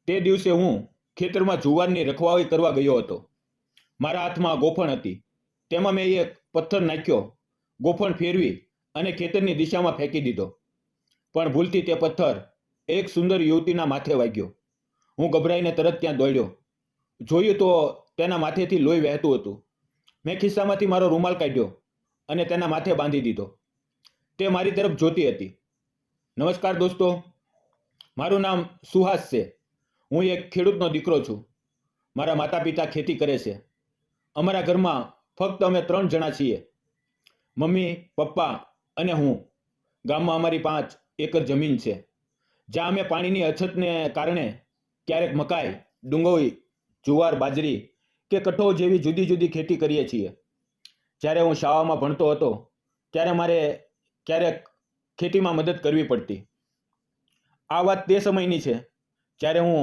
તે દિવસે હું ખેતરમાં જુવારની રખવાળી કરવા ગયો હતો. મારા હાથમાં ગોફણ હતી. તેમાં મેં એક પથ્થર નાખ્યો, ગોફણ ફેરવી અને ખેતરની દિશામાં ફેંકી દીધો. પણ ભૂલથી તે પથ્થર એક સુંદર યુવતીના માથે વાગ્યો. હું ગભરાઈને તરત ત્યાં દોડ્યો. જોયું તો તેના માથેથી લોહી વહેતું હતું. મેં ખિસ્સામાંથી મારો રૂમાલ કાઢ્યો અને તેના માથે બાંધી દીધો. તે મારી તરફ જોતી હતી. નમસ્કાર દોસ્તો, મારું નામ સુહાસ છે. હું એક ખેડૂતનો દીકરો છું. મારા માતા પિતા ખેતી કરે છે. અમારા ઘરમાં ફક્ત અમે 3 જણા છીએ, મમ્મી, પપ્પા અને હું. ગામમાં અમારી 5 એકર જમીન છે, જ્યાં અમે પાણીની અછતને કારણે ક્યારેક મકાઈ, ડુંગળી, જુવાર, બાજરી કે કઠોળ જેવી જુદી જુદી ખેતી કરીએ છીએ. જ્યારે હું શાળામાં ભણતો હતો ત્યારે મારે ક્યારેક ખેતીમાં મદદ કરવી પડતી. આ વાત તે સમયની છે જ્યારે હું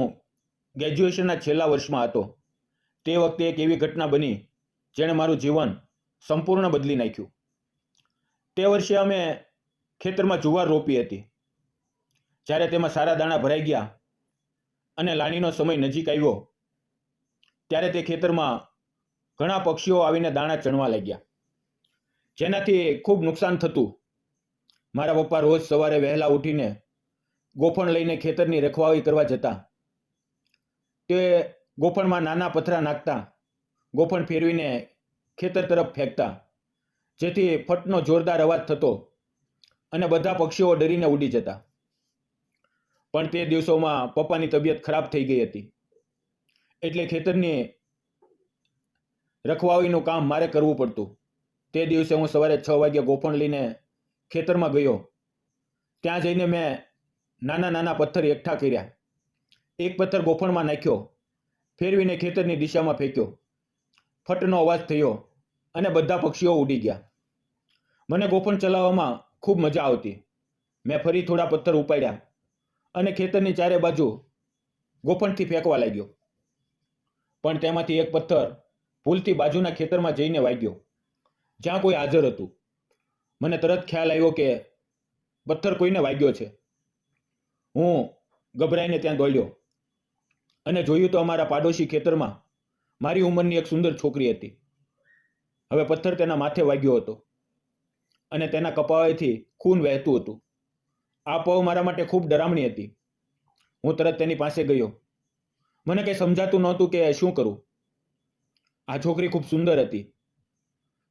ગ્રેજ્યુએશનના છેલ્લા વર્ષમાં હતો. તે વખતે એક એવી ઘટના બની જેણે મારું જીવન સંપૂર્ણ બદલી નાખ્યું. તે વર્ષે અમે ખેતરમાં જુવાર રોપી હતી. જ્યારે તેમાં સારા દાણા ભરાઈ ગયા અને લાણીનો સમય નજીક આવ્યો ત્યારે તે ખેતરમાં ઘણા પક્ષીઓ આવીને દાણા ચણવા લાગ્યા, જેનાથી ખૂબ નુકસાન થતું. મારા પપ્પા રોજ સવારે વહેલા ઉઠીને ગોફણ લઈને ખેતરની રખવાળી કરવા જતા. તે ગોફણમાં નાના પથરા નાખતા, ગોફણ ફેરવીને ખેતર તરફ ફેંકતા, જેથી ફટનો જોરદાર અવાજ થતો અને બધા પક્ષીઓ ડરીને ઉડી જતા. પણ તે દિવસોમાં પપ્પાની તબિયત ખરાબ થઈ ગઈ હતી, એટલે ખેતરની રખવાળીનું કામ મારે કરવું પડતું. તે દિવસે હું સવારે 6 વાગ્યે ગોફણ લઈને ખેતરમાં ગયો. ત્યાં જઈને મેં નાના નાના પથ્થર એકઠા કર્યા. એક પથ્થર ગોફણમાં નાખ્યો, ફેરવીને ખેતરની દિશામાં ફેંક્યો. ફટનો અવાજ થયો અને બધા પક્ષીઓ ઉડી ગયા. મને ગોફણ ચલાવવામાં ખૂબ મજા આવતી. મેં ફરી થોડા પથ્થર ઉપાડ્યા અને ખેતરની ચારે બાજુ ગોફણથી ફેંકવા લાગ્યો. પણ તેમાંથી એક પથ્થર ભૂલથી બાજુના ખેતરમાં જઈને વાગ્યો, જ્યાં કોઈ હાજર હતું. મને તરત ખ્યાલ આવ્યો કે પથ્થર કોઈને વાગ્યો છે. હું ગભરાઈને ત્યાં દોડ્યો અને જોયું તો અમારા પાડોશી ખેતરમાં મારી ઉંમરની એક સુંદર છોકરી હતી. હવે પથ્થર તેના માથે વાગ્યો હતો અને તેના કપાળેથી ખૂન વહેતું હતું. આ પળ મારા માટે ખૂબ ડરામણી હતી. હું તરત તેની પાસે ગયો. મને કંઈ સમજાતું નહોતું કે શું કરું. આ છોકરી ખૂબ સુંદર હતી.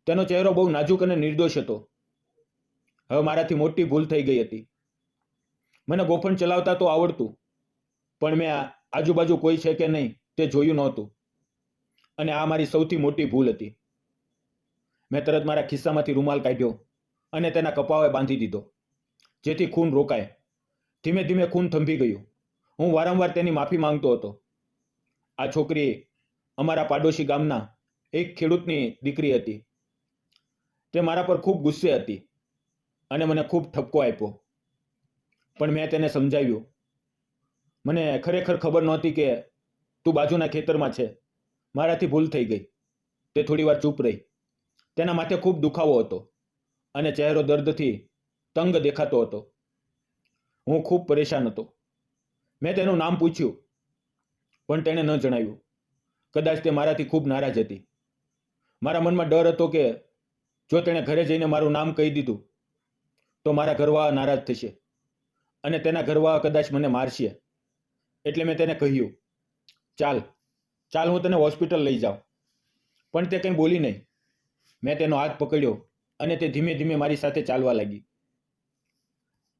તેનો ચહેરો બહુ નાજુક અને નિર્દોષ હતો. હવે મારાથી મોટી ભૂલ થઈ ગઈ હતી. મને ગોફણ ચલાવતા તો આવડતું, પણ મેં આજુબાજુ કોઈ છે કે નહીં તે જોયું નહોતું, અને આ મારી સૌથી મોટી ભૂલ હતી. મેં તરત મારા ખિસ્સામાંથી રૂમાલ કાઢ્યો અને તેના કપાળે બાંધી દીધો, જેથી ખૂન રોકાય. ધીમે ધીમે ખૂન થંભી ગયું. હું વારંવાર તેની માફી માંગતો હતો. આ છોકરી અમારા પાડોશી ગામના એક ખેડૂતની દીકરી હતી. તે મારા પર ખૂબ ગુસ્સે હતી અને મને ખૂબ ઠપકો આપ્યો. પણ મેં તેને સમજાવ્યું, મને ખરેખર ખબર નહોતી કે તું બાજુના ખેતરમાં છે. મારાથી ભૂલ થઈ ગઈ. તે થોડીવાર ચૂપ રહી. તેના માથે ખૂબ દુખાવો હતો અને ચહેરો દર્દથી તંગ દેખાતો હતો. હું ખૂબ પરેશાન હતો. મેં તેનું નામ પૂછ્યું, પણ તેણે ન જણાવ્યું. કદાચ તે મારાથી ખૂબ નારાજ હતી. મારા મનમાં ડર હતો કે જો તેણે ઘરે જઈને મારું નામ કહી દીધું તો મારા ઘરવાળા નારાજ થશે અને તેના ઘરવાળા કદાચ મને મારશે. એટલે મેં તેને કહ્યું, ચાલ હું તને હોસ્પિટલ લઈ જાઉં. પણ તે કંઈ બોલી નહીં. મેં તેનો હાથ પકડ્યો અને તે ધીમે ધીમે મારી સાથે ચાલવા લાગી.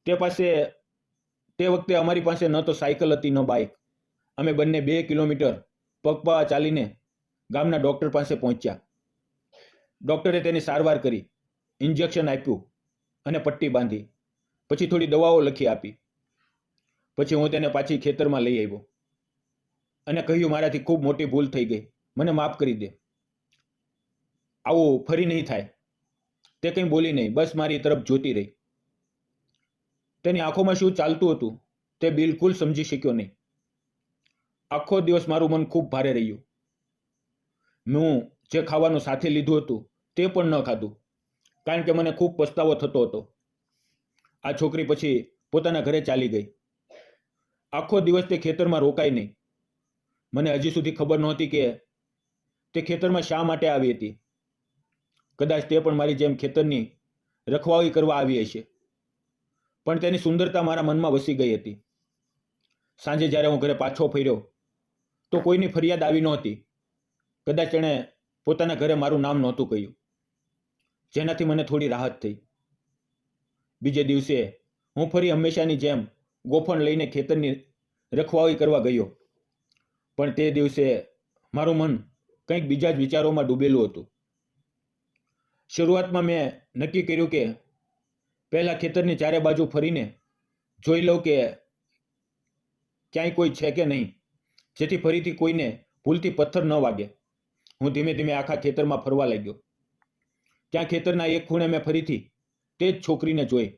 તે વખતે અમારી પાસે ન તો સાયકલ હતી ન બાઇક. અમે બંને 2 કિલોમીટર પગપાળા ચાલીને ગામના ડૉક્ટર પાસે પહોંચ્યા. ડૉક્ટરે તેની સારવાર કરી, ઇન્જેક્શન આપ્યું અને પટ્ટી બાંધી. પછી થોડી દવાઓ લખી આપી. પછી હું તેને પાછી ખેતરમાં લઈ આવ્યો અને કહ્યું, મારાથી ખૂબ મોટી ભૂલ થઈ ગઈ, મને માફ કરી દે. આવું ફરી નહીં થાય. તે કંઈ બોલી નહીં, બસ મારી તરફ જોતી રહી. તેની આંખોમાં શું ચાલતું હતું તે બિલકુલ સમજી શક્યો નહીં. આખો દિવસ મારું મન ખૂબ ભારે રહ્યું. હું જે ખાવાનું સાથે લીધું હતું તે પણ ન ખાધું, કારણ કે મને ખૂબ પસ્તાવો થતો હતો. આ છોકરી પછી પોતાના ઘરે ચાલી ગઈ. આખો દિવસ તે ખેતરમાં રોકાઈ નહીં. મને હજી સુધી ખબર નહોતી કે તે ખેતરમાં શા માટે આવી હતી. કદાચ તે પણ મારી જેમ ખેતરની રખવાળી કરવા આવી હશે, પણ તેની સુંદરતા મારા મનમાં વસી ગઈ હતી. સાંજે જ્યારે હું ઘરે પાછો ફર્યો તો કોઈની ફરિયાદ આવી નહોતી. કદાચ તેણે પોતાના ઘરે મારું નામ નહોતું કહ્યું, જેનાથી મને થોડી રાહત થઈ. બીજે દિવસે હું ફરી હંમેશાની જેમ ગોફણ લઈને ખેતરની રખવાળી કરવા ગયો, પણ તે દિવસે મારું મન કંઈક બીજા જ વિચારોમાં ડૂબેલું હતું. શરૂઆતમાં મેં નક્કી કર્યું કે પહેલાં ખેતરની ચારે બાજુ ફરીને જોઈ લઉં કે ક્યાંય કોઈ છે કે નહીં, જેથી ફરીથી કોઈને ભૂલથી પથ્થર ન વાગે. હું ધીમે ધીમે આખા ખેતરમાં ફરવા લાગ્યો. ત્યાં ખેતરના એક ખૂણે મેં ફરીથી તે જ છોકરીને જોઈ.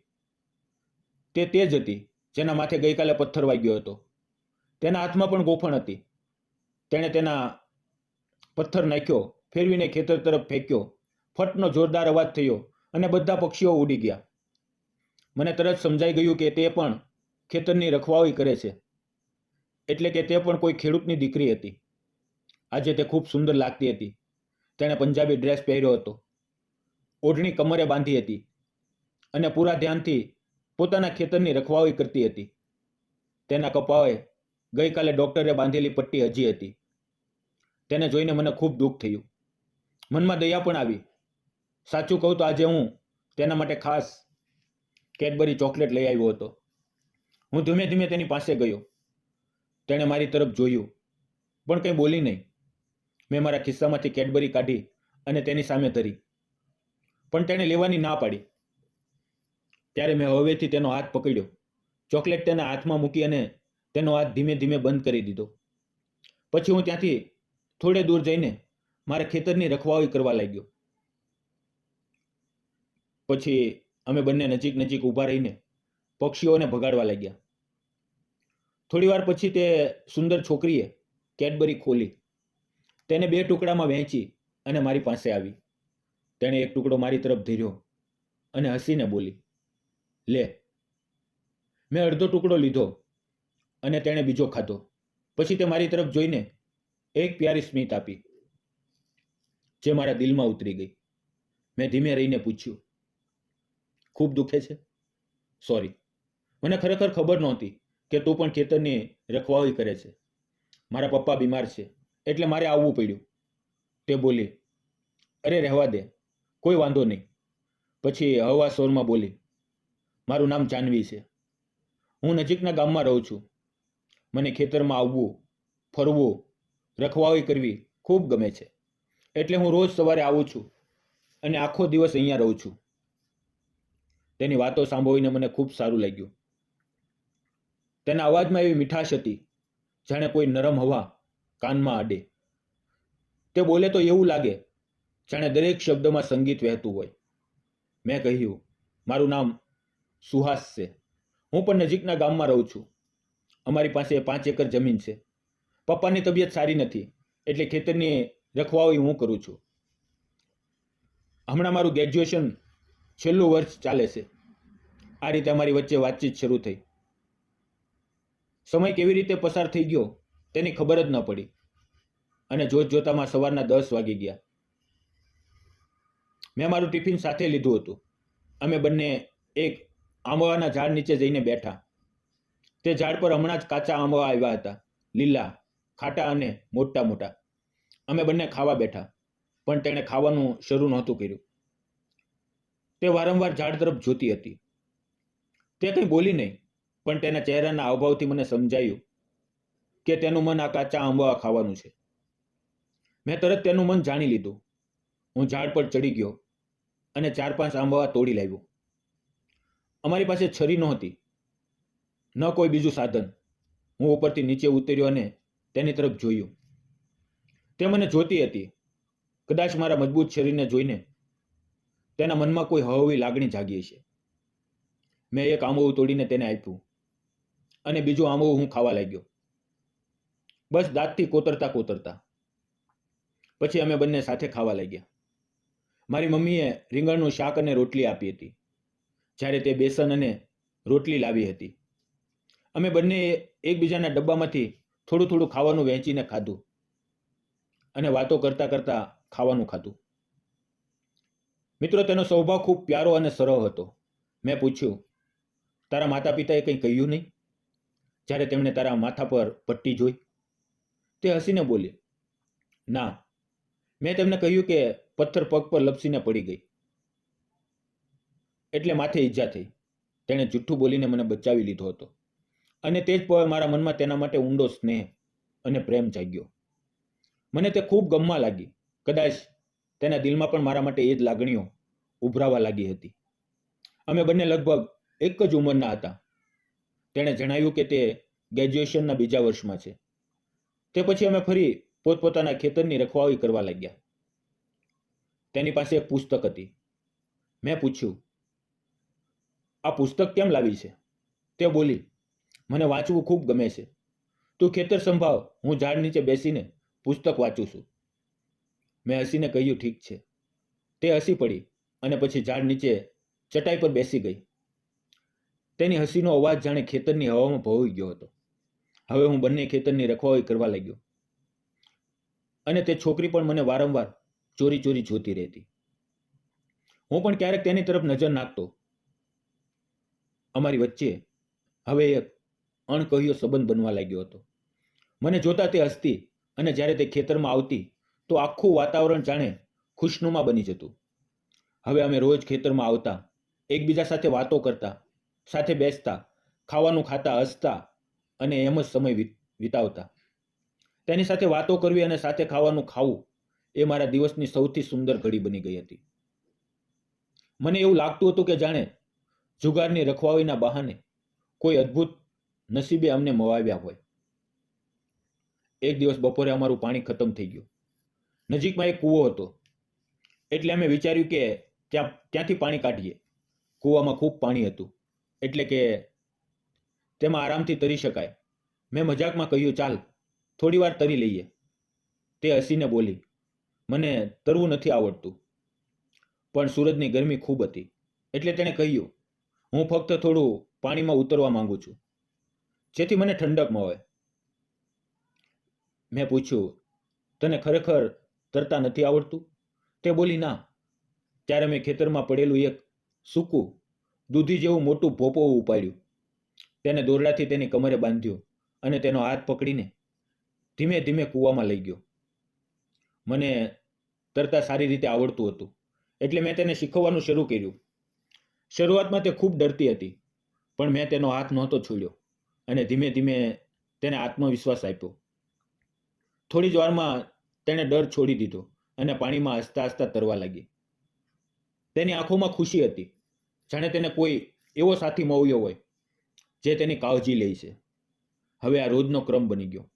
તે જ હતી જેના માથે ગઈકાલે પથ્થર વાગ્યો હતો. તેના હાથમાં પણ ગોફણ હતી. તેણે તેના પથ્થર નાખ્યો, ફેરવીને ખેતર તરફ ફેંક્યો. ફટનો જોરદાર અવાજ થયો અને બધા પક્ષીઓ ઉડી ગયા. મને તરત સમજાઈ ગયું કે તે પણ ખેતરની રખવાળી કરે છે, એટલે કે તે પણ કોઈ ખેડૂતની દીકરી હતી. આજે તે ખૂબ સુંદર લાગતી હતી. તેણે પંજાબી ડ્રેસ પહેર્યો હતો, ઓઢણી કમરે બાંધી હતી અને પૂરા ધ્યાનથી પોતાના ખેતરની રખવાળી કરતી હતી. તેના કપાળે ગઈકાલે ડૉક્ટરે બાંધેલી પટ્ટી હજી હતી. તેને જોઈને મને ખૂબ દુઃખ થયું. મનમાં દયા પણ આવી. સાચું કહું તો આજે હું તેના માટે ખાસ કેડબરી ચોકલેટ લઈ આવ્યો હતો. હું ધીમે ધીમે તેની પાસે ગયો. તેણે મારી તરફ જોયું, પણ કંઈ બોલી નહીં. મેં મારા ખિસ્સામાંથી કેડબરી કાઢી અને તેની સામે ધરી, પણ તેણે લેવાની ના પાડી. ત્યારે મેં હવેથી તેનો હાથ પકડ્યો, ચોકલેટ તેના હાથમાં મૂકી અને તેનો હાથ ધીમે ધીમે બંધ કરી દીધો. પછી હું ત્યાંથી થોડે દૂર જઈને મારા ખેતરની રખવાળી કરવા લાગ્યો. પછી અમે બંને નજીક નજીક ઊભા રહીને પક્ષીઓને ભગાડવા લાગ્યા. થોડી વાર પછી તે સુંદર છોકરીએ કેડબરી ખોલી, તેને 2 ટુકડામાં વહેંચી અને મારી પાસે આવી. તેણે એક ટુકડો મારી તરફ ધર્યો અને હસીને બોલી, લે. મેં અડધો ટુકડો લીધો અને તેણે બીજો ખાધો. પછી તે મારી તરફ જોઈને એક પ્યારી સ્મિત આપી, જે મારા દિલમાં ઉતરી ગઈ. મેં ધીમે રહીને પૂછ્યું, ખૂબ દુખે છે? સોરી, મને ખરેખર ખબર નહોતી કે તું પણ ખેતરની રખવાળી કરે છે. મારા પપ્પા બીમાર છે એટલે મારે આવવું પડ્યું. તે બોલી, અરે રહેવા દે, કોઈ વાંધો નહીં. પછી હળવા સ્વરમાં બોલી, મારું નામ જાનવી છે. હું નજીકના ગામમાં રહું છું. મને ખેતરમાં આવવું, ફરવું, રખવાળી કરવી ખૂબ ગમે છે. એટલે હું રોજ સવારે આવું છું અને આખો દિવસ અહીંયા રહું છું. તેની વાતો સાંભળીને મને ખૂબ સારું લાગ્યું. તેના અવાજમાં એવી મીઠાશ હતી જાણે કોઈ નરમ હવા કાનમાં આડે. તે બોલે તો એવું લાગે જાણે દરેક શબ્દમાં સંગીત વહેતું હોય. મેં કહ્યું, મારું નામ સુહાસ છે. હું પણ નજીકના ગામમાં રહું છું. અમારી પાસે 5 એકર જમીન છે. પપ્પાની તબિયત સારી નથી એટલે ખેતરની રખવાળી હું કરું છું. હમણાં મારું ગ્રેજ્યુએશન છેલ્લું વર્ષ ચાલે છે. આ રીતે અમારી વચ્ચે વાતચીત શરૂ થઈ. સમય કેવી રીતે પસાર થઈ ગયો તેની ખબર જ ન પડી અને જોતામાં સવારના 10 વાગી ગયા. મેં મારું ટિફિન સાથે લીધું હતું. અમે બંને એક આંબાના ઝાડ નીચે જઈને બેઠા. તે ઝાડ પર હમણાં જ કાચા આંબા આવ્યા હતા, લીલા, ખાટા અને મોટા મોટા. અમે બંને ખાવા બેઠા, પણ તેણે ખાવાનું શરૂ નહોતું કર્યું. તે વારંવાર ઝાડ તરફ જોતી હતી. તે કંઈ બોલી નહીં, પણ તેના ચહેરાના હાવભાવથી મને સમજાયું કે તેનું મન આ કાચા આંબા ખાવાનું છે. મેં તરત તેનું મન જાણી લીધું. હું ઝાડ પર ચડી ગયો અને 4-5 આંબા તોડી લાવ્યો. અમારી પાસે છરી નહોતી, ન કોઈ બીજું સાધન. હું ઉપરથી નીચે ઉતર્યો અને તેની તરફ જોયું. તે મને જોતી હતી. કદાચ મારા મજબૂત શરીરને જોઈને તેના મનમાં કોઈ હળવી લાગણી જાગી છે. મેં એક આંબો તોડીને તેને આપ્યું અને બીજું આંબો હું ખાવા લાગ્યો, બસ દાંતથી કોતરતા કોતરતા. પછી અમે બંને સાથે ખાવા લાગ્યા. મારી મમ્મીએ રીંગણનું શાક અને રોટલી આપી હતી, જ્યારે તે બેસન અને રોટલી લાવી હતી. અમે બંને એકબીજાના ડબ્બામાંથી થોડું થોડું ખાવાનું વહેંચીને ખાધું અને વાતો કરતા કરતા ખાવાનું ખાધું. મિત્રો, તેનો સ્વભાવ ખૂબ પ્યારો અને સરળ હતો. મેં પૂછ્યું, તારા માતા પિતાએ કંઈ કહ્યું નહીં જ્યારે તેમણે તારા માથા પર પટ્ટી જોઈ? તે હસીને બોલી, ના, મેં તેમને કહ્યું કે પથ્થર પગ પર લપસીને પડી ગઈ એટલે માથે ઈજા થઈ. તેણે જુઠ્ઠું બોલીને મને બચાવી લીધો હતો અને તે જ પળ મારા મનમાં તેના માટે ઊંડો સ્નેહ અને પ્રેમ જાગ્યો. મને તે ખૂબ ગમવા લાગી. કદાચ તેના દિલમાં પણ મારા માટે એ જ લાગણીઓ ઉભરાવા લાગી હતી. અમે બંને લગભગ એક જ ઉંમરના હતા. તેણે જણાવ્યું કે તે ગ્રેજ્યુએશનના બીજા વર્ષમાં છે. તે પછી અમે ફરી પોતપોતાના ખેતરની રખવાળી કરવા લાગ્યા. તેની પાસે એક પુસ્તક હતી. મેં પૂછ્યું, આ પુસ્તક કેમ લાવી છે? તે બોલી, મને વાંચવું ખૂબ ગમે છે. તું ખેતર સંભાળ, હું ઝાડ નીચે બેસીને પુસ્તક વાંચું છું. મેં હસીને કહ્યું, ઠીક છે. તે હસી પડી અને પછી ઝાડ નીચે ચટાઈ પર બેસી ગઈ. તેની હસીનો અવાજ જાણે ખેતરની હવામાં ભવાઈ ગયો હતો. હવે હું બંને ખેતરની રખવાળી કરવા લાગ્યો અને તે છોકરી પણ મને વારંવાર ચોરી ચોરી જોતી રહેતી. હું પણ ક્યારેક તેની તરફ નજર નાખતો. અમારી વચ્ચે હવે એક અણકહ્યો સંબંધ બનવા લાગ્યો હતો. મને જોતા તે હસતી અને જ્યારે તે ખેતરમાં આવતી તો આખું વાતાવરણ જાણે ખુશનુમા બની જતું. હવે અમે રોજ ખેતરમાં આવતા, એકબીજા સાથે વાતો કરતા, સાથે બેસતા, ખાવાનું ખાતા, હસતા અને એમ જ સમય વિતાવતા. તેની સાથે વાતો કરવી અને સાથે ખાવાનું ખાવું એ મારા દિવસની સૌથી સુંદર ઘડી બની ગઈ હતી. મને એવું લાગતું હતું કે જાણે જુગારની રખવાળીના બહાને કોઈ અદ્ભુત નસીબે અમને મવાવ્યા હોય. એક દિવસ બપોરે અમારું પાણી ખતમ થઈ ગયું. નજીકમાં એક કૂવો હતો એટલે અમે વિચાર્યું કે ત્યાંથી પાણી કાઢીએ. કૂવામાં ખૂબ પાણી હતું એટલે કે તેમાં આરામથી તરી શકાય. મેં મજાકમાં કહ્યું, ચાલ થોડી વાર તરી લઈએ. તે હસીને બોલી, મને તરવું નથી આવડતું. પણ સૂરજની ગરમી ખૂબ હતી એટલે તેણે કહ્યું, હું ફક્ત થોડું પાણીમાં ઉતરવા માંગુ છું જેથી મને ઠંડક મળે. મેં પૂછ્યું, તને ખરેખર તરતા નથી આવડતું? તે બોલી, ના. ત્યારે મેં ખેતરમાં પડેલું એક સૂકું દૂધી જેવું મોટું ભોપો ઉપાડ્યું. તેને દોરડાથી તેની કમરે બાંધ્યો અને તેનો હાથ પકડીને ધીમે ધીમે કૂવામાં લઈ ગયો. મને તરતા સારી રીતે આવડતું હતું એટલે મેં તેને શીખવવાનું શરૂ કર્યું. શરૂઆતમાં તે ખૂબ ડરતી હતી પણ મેં તેનો હાથ નહોતો છોડ્યો અને ધીમે ધીમે તેને આત્મવિશ્વાસ આપ્યો. થોડી જ વારમાં તેણે ડર છોડી દીધો અને પાણીમાં હસતા હસતા તરવા લાગી. તેની આંખોમાં ખુશી હતી, જાણે તેને કોઈ એવો સાથી મળ્યો હોય જે તેની કાળજી લે છે. હવે આ રોજનો ક્રમ બની ગયો.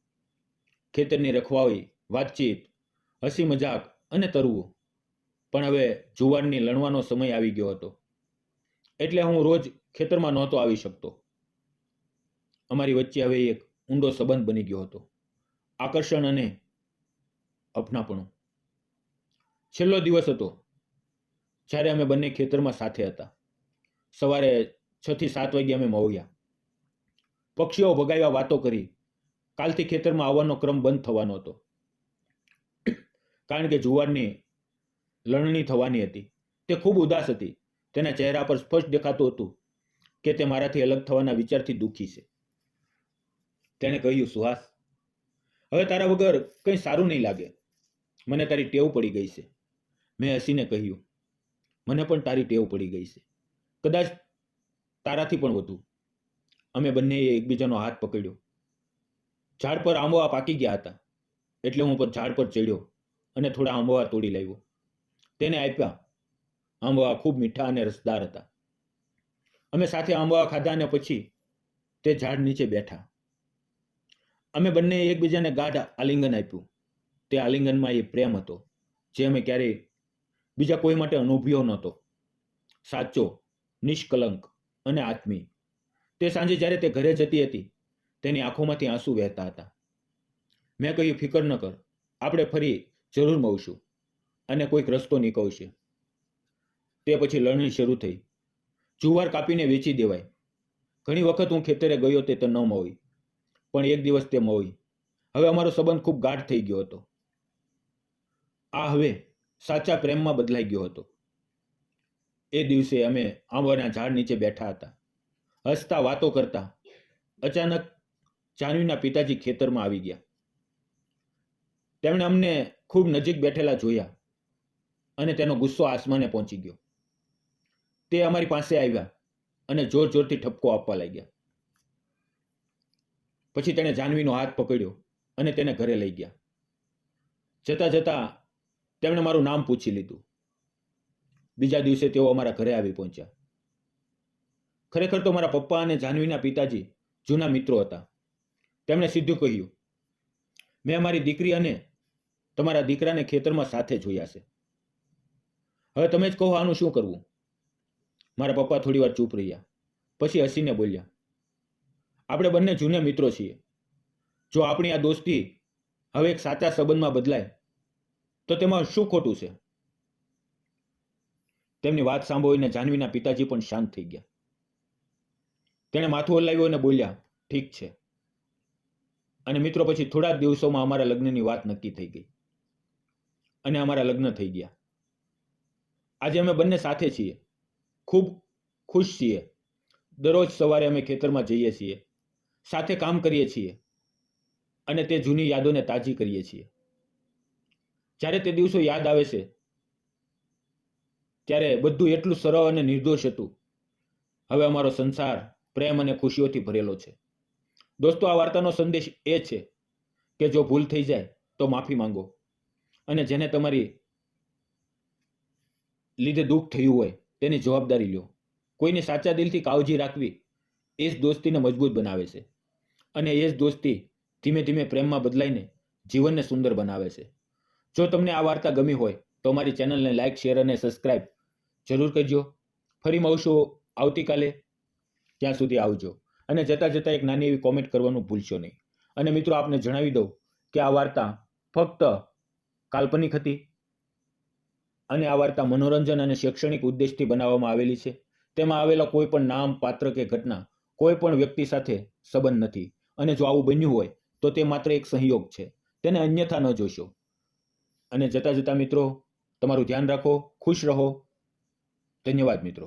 ખેતરની રખવાળી, વાતચીત, હસી મજાક અને તરવું. પણ હવે જુવારની લણવાનો સમય આવી ગયો હતો એટલે હું રોજ ખેતરમાં નહોતો આવી શકતો. અમારી વચ્ચે હવે એક ઊંડો સંબંધ બની ગયો હતો, આકર્ષણ અને અપનાપણું. છેલ્લો દિવસ હતો જ્યારે અમે બંને ખેતરમાં સાથે હતા. સવારે 6 થી 7 વાગ્યે અમે મળ્યા. પક્ષીઓ ભગાવ્યા, વાતો કરી. કાલથી ખેતરમાં આવવાનો ક્રમ બંધ થવાનો હતો કારણ કે જુવારની લણણી થવાની હતી. તે ખૂબ ઉદાસ હતી. તેના ચહેરા પર સ્પષ્ટ દેખાતું હતું કે તે મારાથી અલગ થવાના વિચારથી દુઃખી છે. તેણે કહ્યું, સુહાસ, હવે તારા વગર કંઈ સારું નહીં લાગે. મને તારી ટેવ પડી ગઈ છે. મેં હસીને કહ્યું, મને પણ તારી ટેવ પડી ગઈ છે, કદાચ તારાથી પણ વધુ. અમે બંનેએ એકબીજાનો હાથ પકડ્યો. ઝાડ પર આંબવા પાકી ગયા હતા એટલે હું ઝાડ પર ચડ્યો અને થોડા આંબવા તોડી લાવ્યો. તેને આપ્યા. આંબવા ખૂબ મીઠા અને રસદાર હતા. અમે સાથે આંબવા ખાધા અને પછી તે ઝાડ નીચે બેઠા. અમે બંને એકબીજાને ગાઢ આલિંગન આપ્યું. તે આલિંગનમાં એ પ્રેમ હતો જે અમે ક્યારેય બીજા કોઈ માટે અનુભવ્યો નહોતો. સાચો, નિષ્કલંક અને આત્મીય. તે સાંજે જ્યારે તે ઘરે જતી હતી તેની આંખોમાંથી આંસુ વહેતા હતા. મેં કહ્યું, ફિકર ન કર, આપણે ફરી જરૂર મળશું અને કોઈક રસ્તો નીકળશે. તે પછી લણણી શરૂ થઈ. જુવાર કાપીને વેચી દેવાય. ઘણી વખત હું ખેતરે ગયો તે ન મળી, પણ એક દિવસ તે મળી. હવે અમારો સંબંધ ખૂબ ગાઢ થઈ ગયો હતો. આ હવે સાચા પ્રેમમાં બદલાઈ ગયો હતો. એ દિવસે અમે આંબાના ઝાડ નીચે બેઠા હતા, હસતા વાતો કરતા. અચાનક જાનવીના પિતાજી ખેતરમાં આવી ગયા. તેમણે અમને ખૂબ નજીક બેઠેલા જોયા અને તેનો ગુસ્સો આસમાને પહોંચી ગયો. તે અમારી પાસે આવ્યા અને જોર જોરથી ઠપકો આપવા લાગ્યા. પછી તેણે જાનવીનો હાથ પકડ્યો અને તેને ઘરે લઈ ગયા. જતા જતા તેમણે મારું નામ પૂછી લીધું. બીજા દિવસે તેઓ અમારા ઘરે આવી પહોંચ્યા. ખરેખર તો મારા પપ્પા અને જાનવીના પિતાજી જૂના મિત્રો હતા. તેમણે સીધું કહ્યું, મેં અમારી દીકરી અને તમારા દીકરાને ખેતરમાં સાથે જોયા છે. હવે તમે જ કહો આનું શું કરવું? મારા પપ્પા થોડી વાર ચૂપ રહ્યા, પછી હસીને બોલ્યા, આપણે બંને જૂના મિત્રો છીએ. જો આપણી આ દોસ્તી હવે એક સાચા સંબંધમાં બદલાય તો તેમાં શું ખોટું છે? તેમની વાત સાંભળીને જાનવીના પિતાજી પણ શાંત થઈ ગયા. તેણે માથું હલાવ્યું અને બોલ્યા, ઠીક છે. અને મિત્રો, પછી થોડા જ દિવસોમાં અમારા લગ્નની વાત નક્કી થઈ ગઈ અને અમારા લગ્ન થઈ ગયા. આજે અમે બંને સાથે છીએ, ખૂબ ખુશ છીએ. દરરોજ સવારે અમે ખેતરમાં જઈએ છીએ, સાથે કામ કરીએ છીએ અને તે જૂની યાદોને તાજી કરીએ છીએ. જ્યારે તે દિવસો યાદ આવે છે ત્યારે બધું એટલું સરળ અને નિર્દોષ હતું. હવે અમારો સંસાર પ્રેમ અને ખુશીઓથી ભરેલો છે. દોસ્તો, આ વાર્તાનો સંદેશ એ છે કે જો ભૂલ થઈ જાય તો માફી માંગો, અને જેને તમારી લીધે દુઃખ થયું હોય તેની જવાબદારી લ્યો. કોઈને સાચા દિલથી કાળજી રાખવી એ જ દોસ્તીને મજબૂત બનાવે છે, અને એ જ દોસ્તી ધીમે ધીમે પ્રેમમાં બદલાઈને જીવનને સુંદર બનાવે છે. જો તમને આ વાર્તા ગમી હોય તો અમારી ચેનલને લાઇક, શેર અને સબસ્ક્રાઇબ જરૂર કરજો. ફરી મળશું આવતીકાલે. ત્યાં સુધી આવજો. અને જતાં જતાં એક નાની એવી કોમેન્ટ કરવાનું ભૂલશો નહીં. અને મિત્રો, આપને જણાવી દઉં કે આ વાર્તા ફક્ત કાલ્પનિક હતી અને આ વાર્તા મનોરંજન અને શૈક્ષણિક ઉદ્દેશથી બનાવવામાં આવેલી છે. તેમાં આવેલા કોઈ પણ નામ, પાત્ર કે ઘટના કોઈ પણ વ્યક્તિ સાથે સંબંધ નથી. અને જો આવું બન્યું હોય તો તે માત્ર એક સંયોગ છે. તેને અન્યથા ન જોશો. અને જતાં જતાં મિત્રો, તમારું ધ્યાન રાખો, ખુશ રહો. ધન્યવાદ મિત્રો.